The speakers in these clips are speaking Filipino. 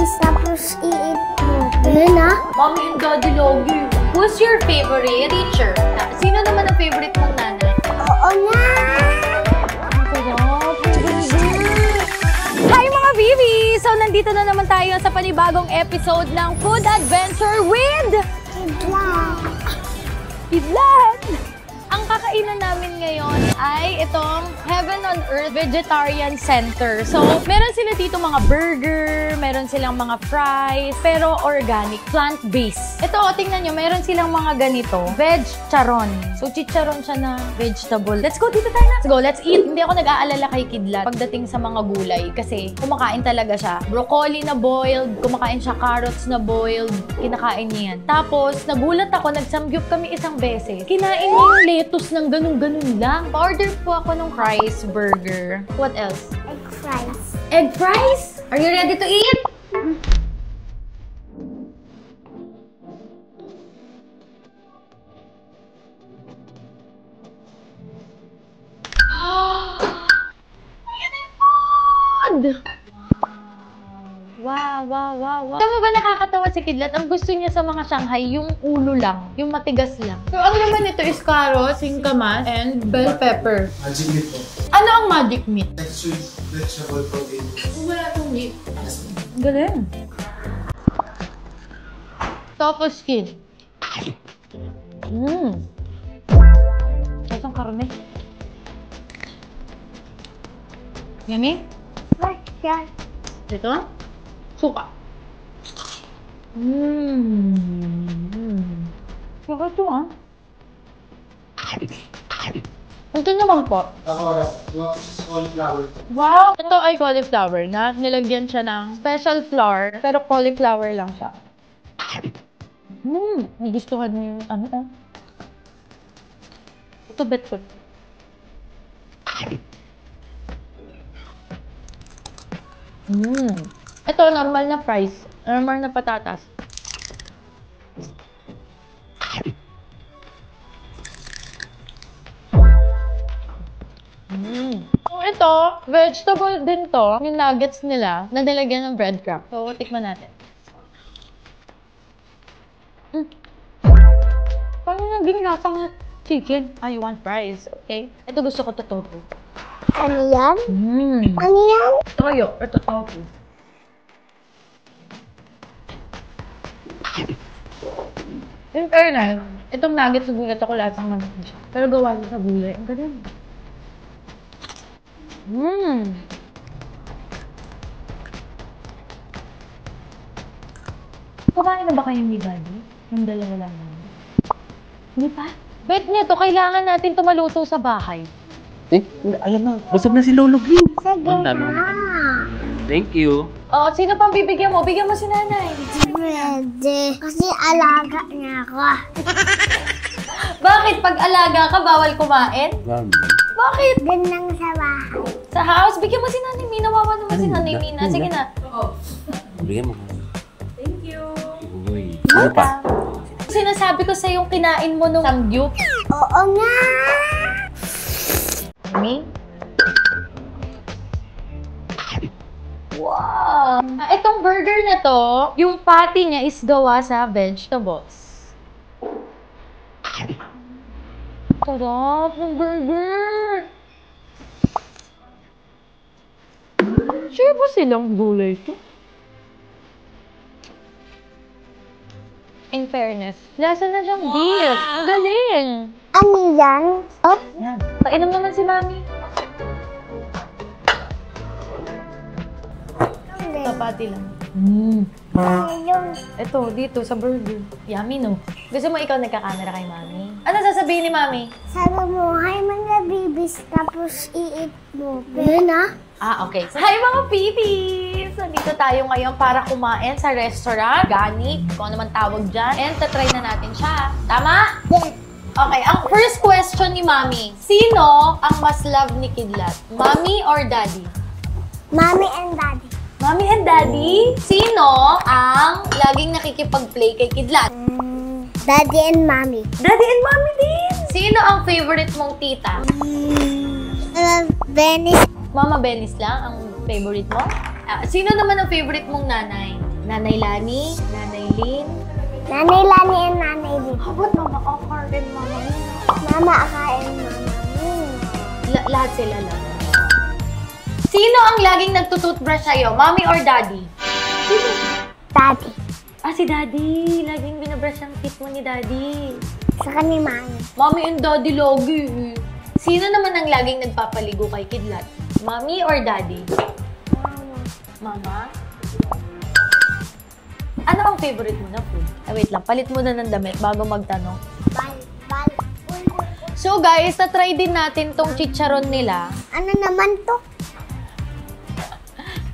bibis tapos i-eat mo. Ayun na. Mommy and Daddy Logi. Who's your favorite teacher? Sino naman ang favorite mong nanay? Oo nga! Hi mga Bibi! So nandito na naman tayo sa panibagong episode ng Food Adventure with Kidlat! Ang kakainan namin ngayon ay itong Heaven on Earth Vegetarian Center. So, meron sila dito mga burger, meron silang mga fries, pero organic, plant-based. Ito, tingnan nyo, meron silang mga ganito, veg charon. So, chicharon siya na vegetable. Let's go, dito tayo na. Let's go, let's eat. Hindi ako nag-aalala kay Kidlat pagdating sa mga gulay kasi kumakain talaga siya. Broccoli na boiled, kumakain siya carrots na boiled, kinakain niya yan. Tapos, nagulat ako, nagsamgyup kami isang beses. Kinain niya yung lettuce ng ganun-ganun lang. Pa-order po ako ng fries burger. What else? Egg fries. Egg fries? Are you ready to eat? Wow, wow, wow, wow. Tama ba nakakatawa si Kidlat? Ang gusto niya sa mga Shanghai, yung ulo lang, yung matigas lang. So, ang laman nito is carrots, singkamas, and bell pepper. Magic meat po. Ano ang magic meat? Like sweet vegetable protein. Wala itong meat. Galing. Tofu skin. Isang karne. Yummy? What's that? Ito? Suka. Suka ito Ito naman po. Cauliflower. Wow! Ito ay cauliflower na nilagyan siya ng special flour, pero cauliflower lang siya. Nagustuhan niyo yung ano Ito bet ko. Ito, normal na fries. Normal na patatas. Ito, vegetable din to. Yung nuggets nila, na nilagyan ng breadcrumb. So, tikman natin. Parang naging lasang chicken. I want fries, okay? Ito gusto ko to tofu. Ano yan? Ano yan? Toyo, ito tofu. In fairness, itong nuggets gulat ako lasang naman siya. Pero gawa niya sa gulay. Ang galing. Kumain na ba kayo ni Daddy? Yung dalawa lang naman. Hindi pa? Bet niya to, kailangan natin tumaluto sa bahay. Ayan na. Busog na si Lolo Gin. Sige na. Thank you. Oh, sino pang bibigyan mo? Bigyan mo si nanay. Pwede. Kasi alaga niya ako. Bakit pag alaga ka, bawal kumain? Bakit? Doon lang sa bahay. Sa house, bigyan mo si Nanay Mina. Nawawa naman si Nanay Mina. Sige na. Bigyan mo. Thank you. Uy. Ano pa? Sinasabi ko sa yung kinain mo nung samgyup. Oo nga. Mami? Wow! Itong burger na to, yung patty niya is gawa sa vegetables. Sarap ng burger! Sure ba silang gulay ito? In fairness, lasa na siyang beef. Galing! Ano yan? Oh, yan. Painom naman si Mami. Ito, patty lang. Yung Ito, dito, sa burger. Yummy, no? Gusto mo ikaw nagka-camera kay Mami? Ano sasabihin ni Mami? sabi mo, hi mga bibis, tapos i-eat mo. Ayun na. Okay. Hi mga pipis! Nandito tayo ngayon para kumain sa restaurant. Gani, kung ano man tawag dyan. And tatry na natin siya. Tama? Yes. Okay, ang first question ni Mami. Sino ang mas love ni Kidlat? Mommy or Daddy? Mommy and Daddy. Mommy and Daddy? Sino ang laging nakikipag-play kay Kidlat? Daddy and Mommy. Daddy and Mommy din! Sino ang favorite mong tita? Venice. Mama Benis lang ang favorite mo? Sino naman ang favorite mong nanay? Nanay Lani, Nanay Lynn. Nanay Lani and Nanay Lynn. How about Mama Akar and Mama Mina? Mama Aka and Mama Mina. Lahat sila lang. Sino ang laging nagtututbrush sa'yo? Mommy or Daddy? Daddy. Ah, si Daddy. Laging binabrush ang teeth mo ni Daddy. Saka ni Mami. Mommy and Daddy lagi. Sino naman ang laging nagpapaligo kay Kidlat? Mommy or Daddy? Mama. Mama? Ano ang favorite mo na food? Wait lang, palit mo na ng damit bago magtanong. Bal. So guys, na-try din natin tong chicharon nila. Ano naman to?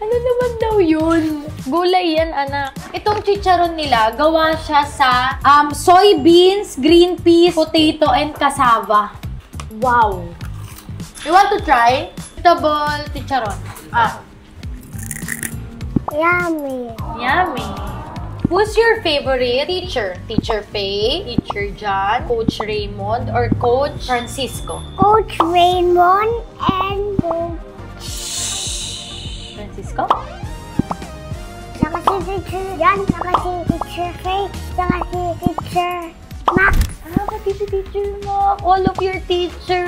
Ano naman daw yun? Gulay yan, anak. Itong chicharon nila, gawa siya sa soybeans, green peas, potato, and cassava. Wow! You want to try? Vegetable chicharon. Yummy. Yummy! Who's your favorite teacher? Teacher Faye, Teacher John, Coach Raymond, or Coach Francisco? Coach Raymond and Coach Francisco? saka si Teacher John, saka si Teacher Faye, saka si Teacher Mac. Pati si Teacher Mac. All of your teacher.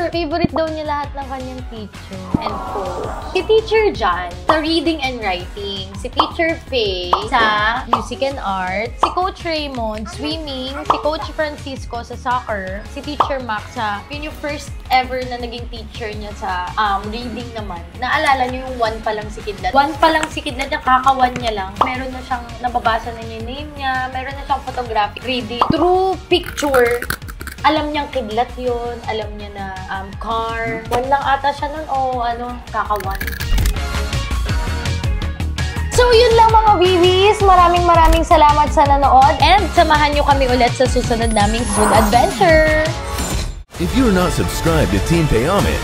Favorite daw niya lahat ng kanyang teacher and coach. Si Teacher John sa reading and writing. Si Teacher Faye sa music and art. Si Coach Raymond, swimming. Si Coach Francisco sa soccer. Si Teacher Mac sa, yun yung first ever na naging teacher niya sa reading naman. Naalala niyo yung one pa lang si Kidlat. One pa lang si Kidlat niya, kakawan niya lang. Meron na siyang, nababasa na niya yung name niya. Meron na siyang photographic reading. Through picture, alam niyang Kidlat yun. Alam niya na car. One lang ata siya nun o kakawan. So yun lang mga babies. Maraming salamat sa nanood. And samahan niyo kami ulit sa susunod naming food adventure. If you're not subscribed to Team Payaman,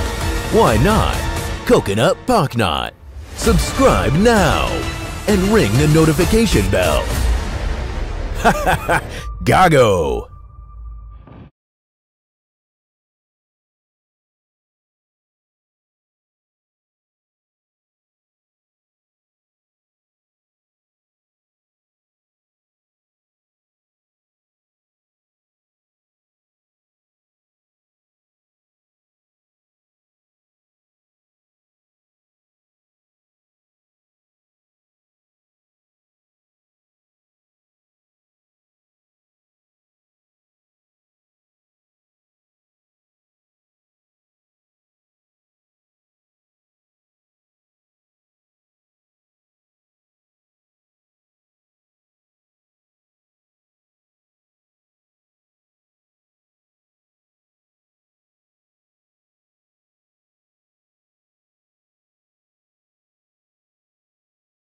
why not? Coconut Pocknot. Subscribe now and ring the notification bell. Gago!